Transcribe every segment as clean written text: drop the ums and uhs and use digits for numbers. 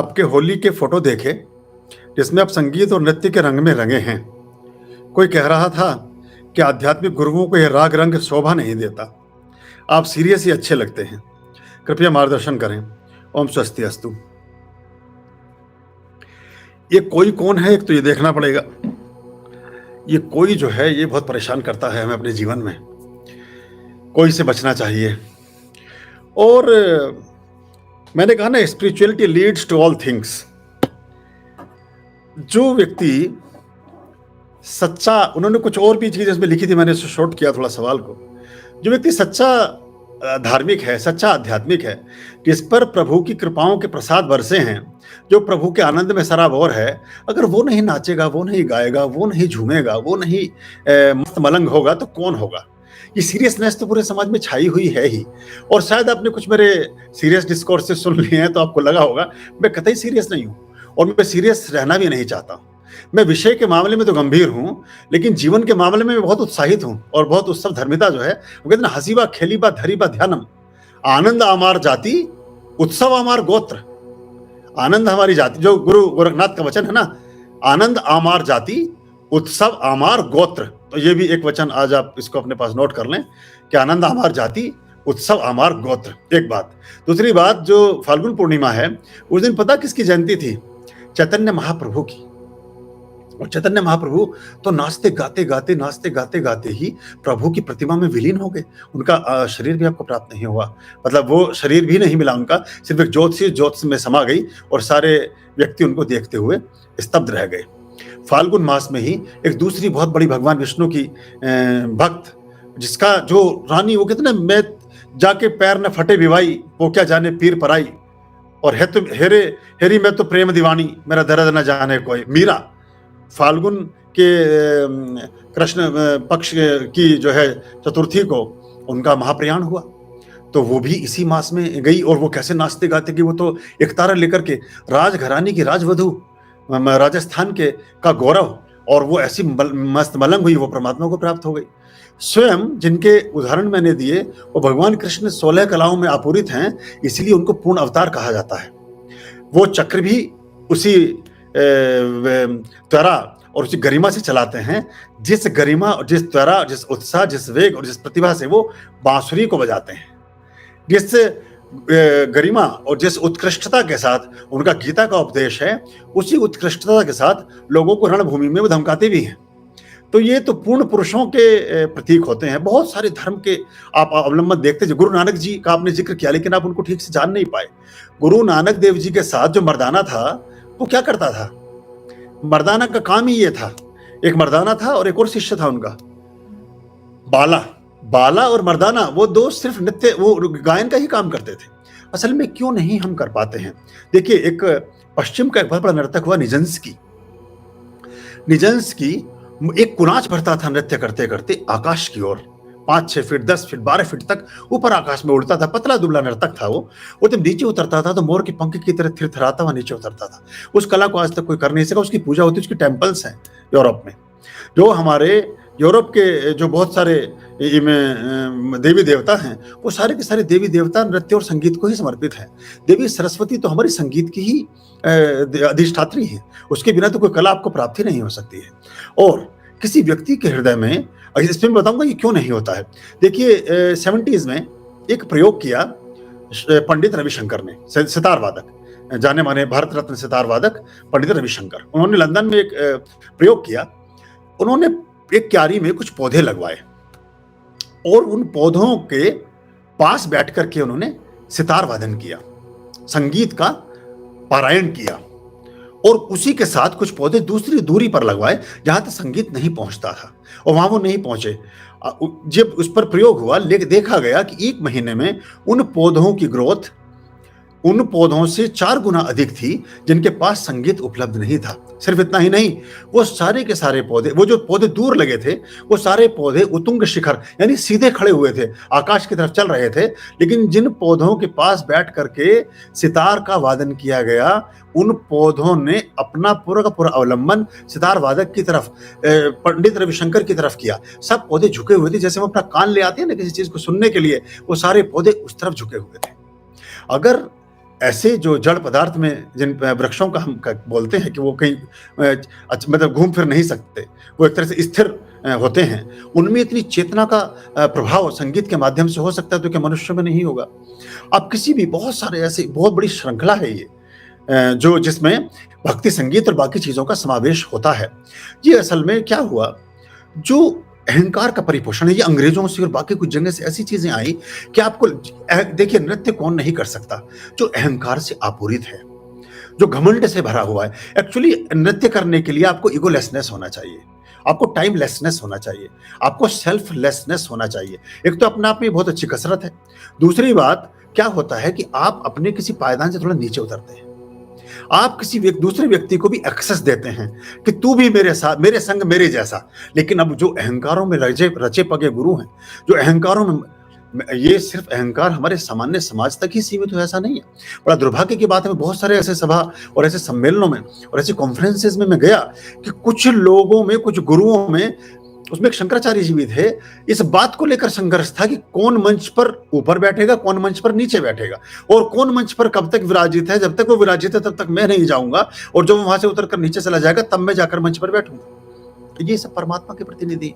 आपके होली के फोटो देखे जिसमें आप संगीत और नृत्य के रंग में रंगे हैं। कोई कह रहा था कि आध्यात्मिक गुरुओं को यह राग रंग शोभा नहीं देता। आप सीरियस ही अच्छे लगते हैं। कृपया मार्गदर्शन करें। ओम स्वस्ति अस्तु। ये कोई कौन है, एक तो ये देखना पड़ेगा। ये कोई जो है ये बहुत परेशान करता है हमें अपने जीवन में। कोई से बचना चाहिए। और मैंने कहा ना, spirituality leads to all things. जो व्यक्ति सच्चा, उन्होंने कुछ और भी चीजें इसमें लिखी थी, मैंने इसे शॉर्ट किया थोड़ा सवाल को। जो व्यक्ति सच्चा धार्मिक है, सच्चा आध्यात्मिक है, जिस पर प्रभु की कृपाओं के प्रसाद बरसे हैं, जो प्रभु के आनंद में सराबोर है, अगर वो नहीं नाचेगा, वो नहीं गाएगा, वो नहीं झूमेगा, वो नहीं मस्त मलंग होगा, तो कौन होगा? ये सीरियसनेस तो पूरे समाज में छाई हुई है ही। और शायद आपने कुछ मेरे सीरियस डिस्कोर्स से सुन लिए हैं तो आपको लगा होगा मैं कतई सीरियस नहीं हूं, और मैं सीरियस रहना भी नहीं चाहता। मैं विषय के मामले में तो गंभीर हूं, लेकिन जीवन के मामले में मैं बहुत उत्साहित हूं और बहुत उत्सव धर्मिता जो है, वो कहते हैं हसीबा खेलीबा धरीबा ध्यानम, आनंद आमार जाति उत्सव आमार गोत्र। आनंद हमारी जाति, जो गुरु गोरखनाथ का वचन है ना, आनंद आमार जाति उत्सव आमार गोत्र। तो ये भी एक वचन आज आप इसको अपने पास नोट कर लें कि आनंद आमार जाति उत्सव आमार गोत्र। एक बात। दूसरी बात, जो फाल्गुन पूर्णिमा है, उस दिन पता किसकी जयंती थी? चैतन्य महाप्रभु की। और चैतन्य महाप्रभु तो नाचते गाते गाते ही प्रभु की प्रतिमा में विलीन हो गए। उनका शरीर भी आपको प्राप्त नहीं हुआ, मतलब वो शरीर भी नहीं मिला उनका, सिर्फ एक ज्योत में समा गई और सारे व्यक्ति उनको देखते हुए स्तब्ध रह गए। फाल्गुन मास में ही एक दूसरी बहुत बड़ी भगवान विष्णु की भक्त, जिसका जो रानी, वो कितने मैं जाके पैर न फटे विवाई, वो क्या जाने पीर पराई, और है तो हेरे हेरी मैं तो प्रेम दीवानी, मेरा दर्द न जाने कोई। मीरा फाल्गुन के कृष्ण पक्ष की जो है चतुर्थी को उनका महाप्रयाण हुआ, तो वो भी इसी मास में गई। और वो कैसे नाचते गाते कि वो तो एक तारा लेकर के राजघरानी की राजवधु, राजस्थान के का गौरव, और वो ऐसी मस्त मलंग हुई, वो परमात्मा को प्राप्त हो गई। स्वयं जिनके उदाहरण मैंने दिए वो भगवान कृष्ण 16 कलाओं में आपूरित हैं, इसलिए उनको पूर्ण अवतार कहा जाता है। वो चक्र भी उसी त्वरा और उसी गरिमा से चलाते हैं, जिस गरिमा, जिस त्वरा, जिस उत्साह, जिस वेग और जिस प्रतिभा से वो बांसुरी को बजाते हैं, जिस गरिमा और जिस उत्कृष्टता के साथ उनका गीता का उपदेश है, उसी उत्कृष्टता के साथ लोगों को रणभूमि में वो धमकाते भी हैं। तो ये तो पूर्ण पुरुषों के प्रतीक होते हैं। बहुत सारे धर्म के आप अवलंबन देखते हैं। गुरु नानक जी का आपने जिक्र किया, लेकिन आप उनको ठीक से जान नहीं पाए। गुरु नानक देव जी के साथ जो मर्दाना था, वो क्या करता था? मर्दाना का काम ही ये था। एक मर्दाना था और एक और शिष्य था उनका, बाला और मर्दाना, वो दो सिर्फ नृत्य, वो गायन का ही काम करते थे। असल में क्यों नहीं हम कर पाते हैं? देखिए, एक पश्चिम का एक बहुत बड़ा नर्तक हुआ निजंस्की। एक कुनाच भरता था नृत्य करते करते आकाश की ओर, 5-6 फीट, 10 फीट, 12 फीट तक ऊपर आकाश में उड़ता था। पतला दुबला नर्तक था वो। जब नीचे उतरता था तो मोर के पंख की तरह थिरथराता हुआ नीचे उतरता था। उस कला को आज तक कोई कर नहीं सका। उसकी पूजा होती है, उसकी टेम्पल्स हैं यूरोप में। जो हमारे यूरोप के जो बहुत सारे देवी देवता हैं, वो सारे के सारे देवी देवता नृत्य और संगीत को ही समर्पित हैं। देवी सरस्वती तो हमारी संगीत की ही अधिष्ठात्री है। उसके बिना तो कोई कला आपको प्राप्त ही नहीं हो सकती है। और किसी व्यक्ति के हृदय में, इसमें बताऊंगा ये क्यों नहीं होता है। देखिए, 70s में एक प्रयोग किया पंडित रविशंकर ने, सितार वादक, जाने माने भारत रत्न सितार वादक पंडित रविशंकर। उन्होंने लंदन में एक प्रयोग किया। उन्होंने एक क्यारी में कुछ पौधे लगवाए और उन पौधों के पास बैठ करके उन्होंने सितार वादन किया, संगीत का पारायण किया, और उसी के साथ कुछ पौधे दूसरी दूरी पर लगवाए जहां तक संगीत नहीं पहुंचता था, और वहां वो नहीं पहुंचे। जब उस पर प्रयोग हुआ, देखा गया कि 1 महीने में उन पौधों की ग्रोथ उन पौधों से 4 गुना अधिक थी जिनके पास संगीत उपलब्ध नहीं था। सिर्फ इतना ही नहीं, वो सारे के सारे पौधे, वो जो पौधे दूर लगे थे, वो सारे पौधे उतुंग शिखर यानी सीधे खड़े हुए थे, आकाश की तरफ चल रहे थे। लेकिन जिन पौधों के पास बैठ करके सितार का वादन किया गया, उन पौधों ने अपना पूरा का पूरा अवलंबन सितार वादक की तरफ, पंडित रविशंकर की तरफ किया। सब पौधे झुके हुए थे, जैसे हम अपना कान ले आते हैं ना किसी चीज को सुनने के लिए, वो सारे पौधे उस तरफ झुके हुए थे। अगर ऐसे जो जड़ पदार्थ में जिन वृक्षों का हम बोलते हैं कि वो कहीं मतलब घूम फिर नहीं सकते, वो एक तरह से स्थिर होते हैं, उनमें इतनी चेतना का प्रभाव संगीत के माध्यम से हो सकता है, तो क्या मनुष्य में नहीं होगा? आप किसी भी बहुत सारे ऐसे बहुत बड़ी श्रृंखला है ये, जो जिसमें भक्ति संगीत और बाकी चीज़ों का समावेश होता है। ये असल में क्या हुआ, जो अहंकार का परिपोषण है, ये अंग्रेजों से और बाकी कुछ जगह से ऐसी चीजें आई कि आपको देखिए, नृत्य कौन नहीं कर सकता जो अहंकार से आपूरित है, जो घमंड से भरा हुआ है। एक्चुअली नृत्य करने के लिए आपको ईगोलेसनेस होना चाहिए, आपको टाइमलेसनेस होना चाहिए, आपको सेल्फलेसनेस होना चाहिए। एक तो अपने आप में बहुत अच्छी कसरत है। दूसरी बात क्या होता है कि आप अपने किसी पायदान से थोड़ा नीचे उतरते हैं, आप किसी दूसरे व्यक्ति को भी एक्सेस देते हैं कि तू भी मेरे साथ, मेरे संग मेरे जैसा। लेकिन अब जो अहंकारों में रचे पगे गुरु हैं, जो अहंकारों में, ये सिर्फ अहंकार हमारे सामान्य समाज तक ही सीमित हो ऐसा नहीं है। बड़ा दुर्भाग्य की बात है, मैं बहुत सारे ऐसे सभा और ऐसे सम्मेलनों में और ऐसे कॉन्फ्रेंसेस में मैं गया कि कुछ लोगों में, कुछ गुरुओं में, उसमें एक शंकराचार्य जी भी थे, इस बात को लेकर संघर्ष था कि कौन मंच पर ऊपर बैठेगा, कौन मंच पर नीचे बैठेगा, और कौन मंच पर कब तक विराजित है। जब तक वो विराजित है तब तक मैं नहीं जाऊंगा, और जब वहां से उतरकर नीचे चला जाएगा तब मैं जाकर मंच पर बैठूंगा। ये सब परमात्मा के प्रतिनिधि,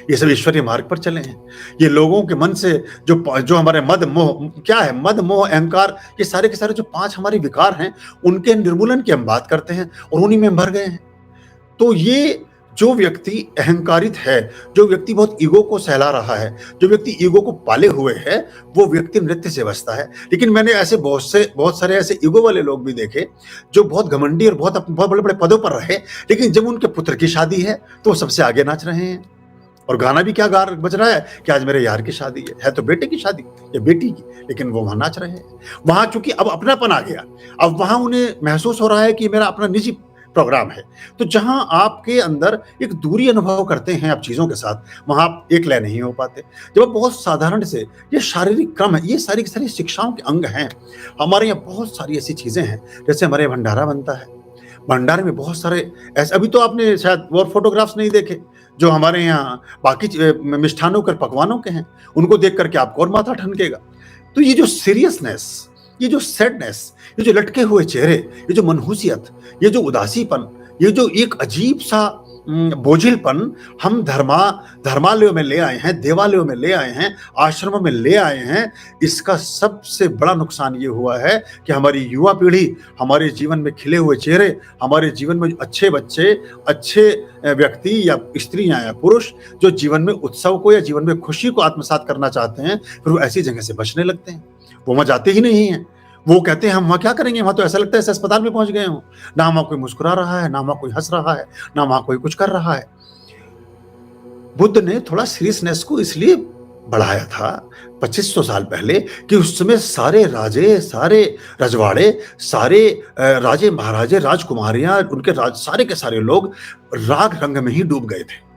ये सब ईश्वरीय मार्ग पर चले हैं। ये लोगों के मन से जो हमारे मद मोह, क्या है मद मोह अहंकार, ये सारे के सारे जो 5 हमारे विकार हैं, उनके निर्मूलन की हम बात करते हैं और उन्हीं में हम भर गए हैं। तो ये जो व्यक्ति अहंकारित है, जो व्यक्ति बहुत ईगो को सहला रहा है, जो व्यक्ति ईगो को पाले हुए है, वो व्यक्ति नृत्य से बचता है। लेकिन मैंने ऐसे बहुत सारे ऐसे ईगो वाले लोग भी देखे जो बहुत घमंडी और बहुत बड़े बड़े पदों पर रहे, लेकिन जब उनके पुत्र की शादी है तो वो सबसे आगे नाच रहे हैं। और गाना भी क्या बज रहा है कि आज मेरे यार की शादी है तो बेटे की शादी या बेटी की, लेकिन वो वहां नाच रहे हैं। वहां चूंकि अब अपनापन आ गया, अब वहां उन्हें महसूस हो रहा है कि मेरा अपना निजी प्रोग्राम है। तो जहां आपके अंदर एक दूरी अनुभव करते हैं आप चीजों के साथ, वहां आप एक लय नहीं हो पाते। जब आप बहुत साधारण से, ये शारीरिक क्रम है, ये सारी की सारी शिक्षाओं के अंग हैं। हमारे यहाँ बहुत सारी ऐसी चीजें हैं, जैसे हमारे भंडारा बनता है, भंडारे में बहुत सारे ऐसे, अभी तो आपने शायद वो फोटोग्राफ्स नहीं देखे जो हमारे यहाँ बाकी मिष्ठानों के पकवानों के हैं, उनको देख करके आपको और माथा ठनकेगा। तो ये जो सीरियसनेस, ये जो सैडनेस, ये जो लटके हुए चेहरे, ये जो मनहूसियत, ये जो उदासीपन, ये जो एक अजीब सा बोझिलपन हम धर्मालयों में ले आए हैं, देवालयों में ले आए हैं, आश्रमों में ले आए हैं, इसका सबसे बड़ा नुकसान ये हुआ है कि हमारी युवा पीढ़ी, हमारे जीवन में खिले हुए चेहरे, हमारे जीवन में अच्छे बच्चे, अच्छे व्यक्ति या स्त्रियां या पुरुष जो जीवन में उत्सव को या जीवन में खुशी को आत्मसात करना चाहते हैं, फिर वो ऐसी जगह से बचने लगते हैं। वो वहां जाते ही नहीं है। वो कहते हैं हम वहां क्या करेंगे, वहां तो ऐसा लगता है ऐसे अस्पताल में पहुंच गए हो। ना वहां कोई मुस्कुरा रहा है, ना वहां कोई हंस रहा है, ना वहां कोई कुछ कर रहा है। बुद्ध ने थोड़ा सीरियसनेस को इसलिए बढ़ाया था 2500 साल पहले कि उस समय सारे राजे, सारे रजवाड़े, सारे राजे महाराजे, राजकुमारियां, उनके सारे के सारे लोग राग रंग में ही डूब गए थे।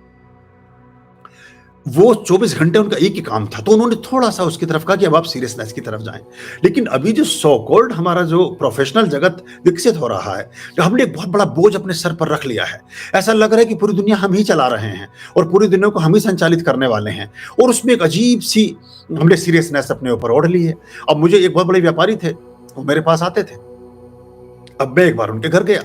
वो 24 घंटे उनका एक ही काम था, तो उन्होंने थोड़ा सा उसकी तरफ कहा कि अब आप सीरियसनेस की तरफ जाएं। लेकिन अभी जो सो कॉल्ड हमारा जो प्रोफेशनल जगत विकसित हो रहा है, जो हमने एक बहुत बड़ा बोझ अपने सर पर रख लिया है, ऐसा लग रहा है कि पूरी दुनिया हम ही चला रहे हैं और पूरी दुनिया को हम ही संचालित करने वाले हैं, और उसमें एक अजीब सी हमने सीरियसनेस अपने ऊपर ओढ़ ली है। अब मुझे एक बहुत बड़े व्यापारी थे, वो मेरे पास आते थे। अब मैं एक बार उनके घर गया,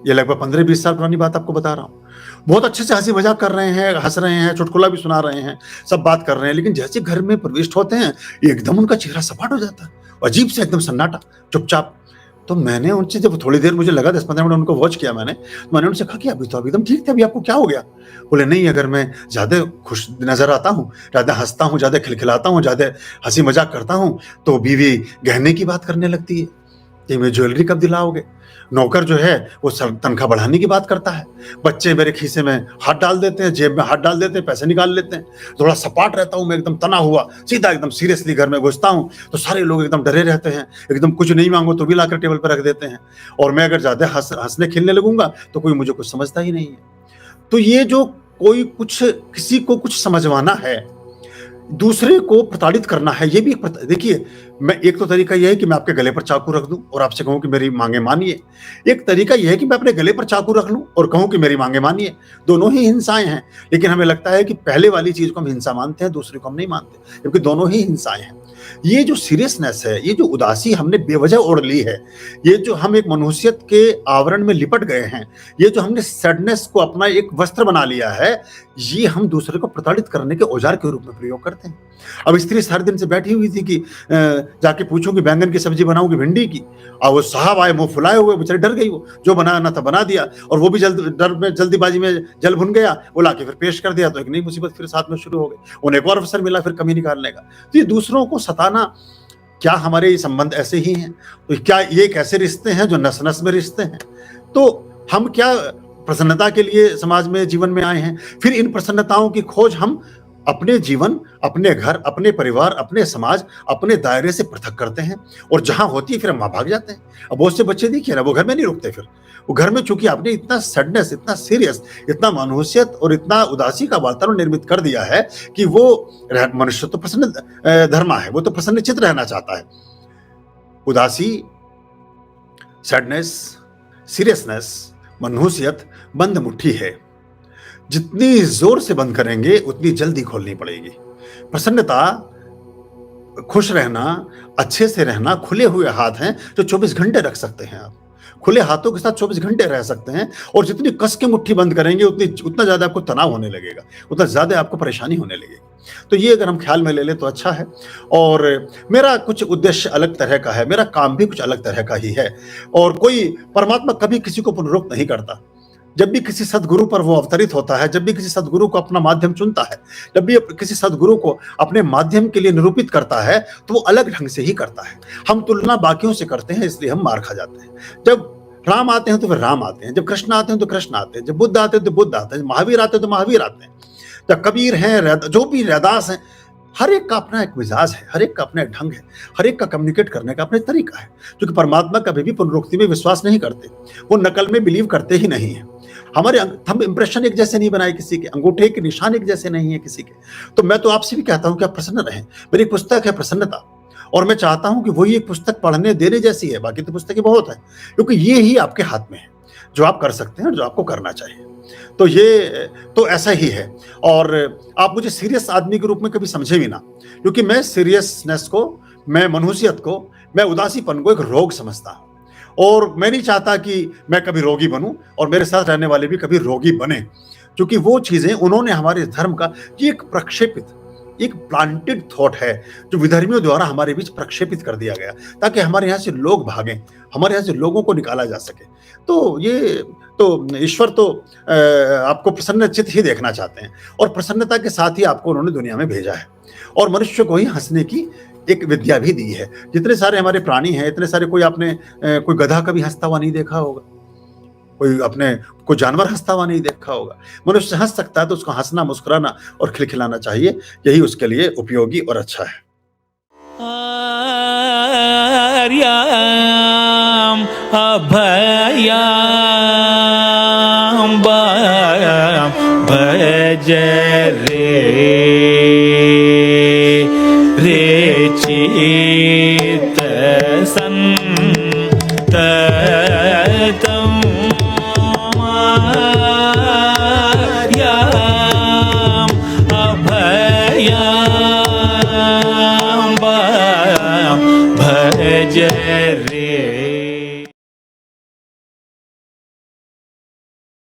ये लगभग 15-20 साल पुरानी बात आपको बता रहा हूँ। बहुत अच्छे से हंसी मजाक कर रहे हैं, हंस रहे हैं, चुटकुला भी सुना रहे हैं, सब बात कर रहे हैं, लेकिन जैसे घर में प्रविष्ट होते हैं एकदम उनका चेहरा सपाट हो जाता है, अजीब से एकदम सन्नाटा, चुपचाप। तो मैंने उनसे जब थोड़ी देर मुझे लगा 10-15 मिनट उनको वॉच किया मैंने, तो मैंने उनसे कहा कि अभी तो एकदम ठीक थे, अभी आपको क्या हो गया? बोले नहीं, अगर मैं ज्यादा खुश नजर आता हूँ, ज्यादा हंसता हूँ, ज्यादा खिलखिलाता हूँ, ज्यादा हंसी मजाक करता हूँ, तो बीवी गहने की बात करने लगती है कि मैं ज्वेलरी कब दिलाओगे। नौकर जो है वो तनख्वाह बढ़ाने की बात करता है। बच्चे मेरे खीसे में हाथ डाल देते हैं, जेब में हाथ डाल देते हैं, पैसे निकाल लेते हैं। थोड़ा सपाट रहता हूँ मैं, एकदम तना हुआ, सीधा एकदम सीरियसली घर में घुसता हूँ तो सारे लोग एकदम डरे रहते हैं, एकदम कुछ नहीं मांगो तो भी लाकर टेबल पर रख देते हैं। और मैं अगर ज्यादा हंसने खेलने लगूंगा तो कोई मुझे कुछ समझता ही नहीं है। तो ये जो कोई कुछ किसी को कुछ समझवाना है, दूसरे को प्रताड़ित करना है, ये भी एक देखिए, मैं एक तो तरीका यह है कि मैं आपके गले पर चाकू रख दूं और आपसे कहूं कि मेरी मांगे मानिए। एक तरीका यह है कि मैं अपने गले पर चाकू रख लूं और कहूं कि मेरी मांगे मानिए। दोनों ही हिंसाएं हैं, लेकिन हमें लगता है कि पहले वाली चीज को हम हिंसा मानते हैं, दूसरी को हम नहीं मानते, क्योंकि दोनों ही हिंसाएं हैं। ये जो सीरियसनेस है, ये जो उदासी हमने बेवजह ओढ़ ली है, ये जो हम एक मनुष्यत के आवरण में लिपट गए हैं, ये जो हमने सैडनेस को अपना एक वस्त्र बना लिया है, ये हम दूसरे को प्रताड़ित करने के औजार के रूप में प्रयोग करते हैं। अब स्त्री सारे दिन से बैठी हुई थी कि जाके पूछो कि बैंगन की सब्जी बनाऊं कि भिंडी की, और वो साहब आए मुंह फुलाए हुए, बेचारी डर गई, वो जो बनाना था बना दिया, और वो भी जल्दीबाजी में जल भुन गया, वो लाके फिर पेश कर दिया, तो एक नई मुसीबत फिर साथ में शुरू हो गई। उन्हें एक और अवसर मिला फिर कमी निकालने का। तो ये दूसरों को सताना, क्या हमारे ये संबंध ऐसे ही हैं? तो क्या ये एक ऐसे रिश्ते हैं जो नस नस में रिश्ते हैं? तो हम क्या प्रसन्नता के लिए समाज में जीवन में आए हैं? फिर इन प्रसन्नताओं की खोज हम अपने जीवन, अपने घर, अपने परिवार, अपने समाज, अपने दायरे से पृथक करते हैं, और जहां होती है फिर हम वहां भाग जाते हैं। अब बहुत से बच्चे देखिए ना, वो घर में नहीं रुकते, फिर वो घर में चूंकि आपने इतना सैडनेस, इतना सीरियस, इतना मानूसियत और इतना उदासी का वातावरण निर्मित कर दिया है कि वो मनुष्य तो प्रसन्न धर्मा है, वो तो प्रसन्नचित्त रहना चाहता है। उदासी, सैडनेस, सीरियसनेस, मनहूसियत बंद मुट्ठी है, जितनी जोर से बंद करेंगे उतनी जल्दी खोलनी पड़ेगी। प्रसन्नता, खुश रहना, अच्छे से रहना, खुले हुए हाथ हैं जो 24 घंटे रख सकते हैं आप। खुले हाथों के साथ 24 घंटे रह सकते हैं, और जितनी कस के मुट्ठी बंद करेंगे उतना ज्यादा आपको तनाव होने लगेगा, उतना ज्यादा आपको परेशानी होने लगेगी। तो ये अगर हम ख्याल में ले लें तो अच्छा है। और मेरा कुछ उद्देश्य अलग तरह का है, मेरा काम भी कुछ अलग तरह का ही है, और कोई परमात्मा कभी किसी को पुनरुक्त नहीं करता। जब भी किसी सदगुरु पर वो अवतरित होता है, जब भी किसी सदगुरु को अपना माध्यम चुनता है, जब भी किसी सदगुरु को अपने माध्यम के लिए निरूपित करता है, तो वो अलग ढंग से ही करता है। हम तुलना बाकियों से करते हैं, इसलिए हम मार खा जाते हैं। जब राम आते हैं तो फिर राम आते हैं, जब कृष्ण आते हैं तो कृष्ण आते हैं, जब बुद्ध आते हैं तो बुद्ध आते हैं, महावीर आते हैं तो महावीर आते हैं, जब कबीर हैं, जो भी रैदास हैं, हर एक का अपना एक मिजाज है, हर एक का अपना एक ढंग है, हर एक का कम्युनिकेट करने का अपना तरीका है। क्योंकि परमात्मा कभी भी पुनरुक्ति में विश्वास नहीं करते, वो नकल में बिलीव करते ही नहीं है। हमारे थंब इंप्रेशन एक जैसे नहीं बनाए किसी के, अंगूठे के निशान एक जैसे नहीं है किसी के। तो मैं तो आपसे भी कहता हूं कि आप प्रसन्न रहें। मेरी पुस्तक है प्रसन्नता, और मैं चाहता हूं कि वही एक पुस्तक पढ़ने देने जैसी है, बाकी तो पुस्तकें बहुत है, क्योंकि ये ही आपके हाथ में है जो आप कर सकते हैं और जो आपको करना चाहिए। तो ये तो ऐसा ही है। और आप मुझे सीरियस आदमी के रूप में कभी समझे भी ना, क्योंकि मैं सीरियसनेस को, मैं मनहूसियत को, मैं उदासीपन को एक रोग समझता हूं, और मैं नहीं चाहता कि मैं कभी रोगी बनूं और मेरे साथ रहने वाले भी कभी रोगी बने, क्योंकि वो चीजें उन्होंने हमारे धर्म का, ये एक प्रक्षेपित, एक प्लांटेड थॉट है जो विधर्मियों द्वारा हमारे बीच प्रक्षेपित कर दिया गया, ताकि हमारे यहाँ से लोग भागें, हमारे यहाँ से लोगों को निकाला जा सके। तो ये तो ईश्वर तो आपको प्रसन्नचित्त ही देखना चाहते हैं, और प्रसन्नता के साथ ही आपको उन्होंने दुनिया में भेजा है, और मनुष्य को ही हंसने की एक विद्या भी दी है। जितने सारे हमारे प्राणी हैं, इतने सारे, कोई आपने कोई गधा कभी हंसता हुआ नहीं देखा होगा, कोई जानवर हंसता हुआ नहीं देखा होगा। मनुष्य हंस सकता है तो उसको हंसना, मुस्कुराना और खिलखिलाना चाहिए, यही उसके लिए उपयोगी और अच्छा है। आर्याम अभयाम भज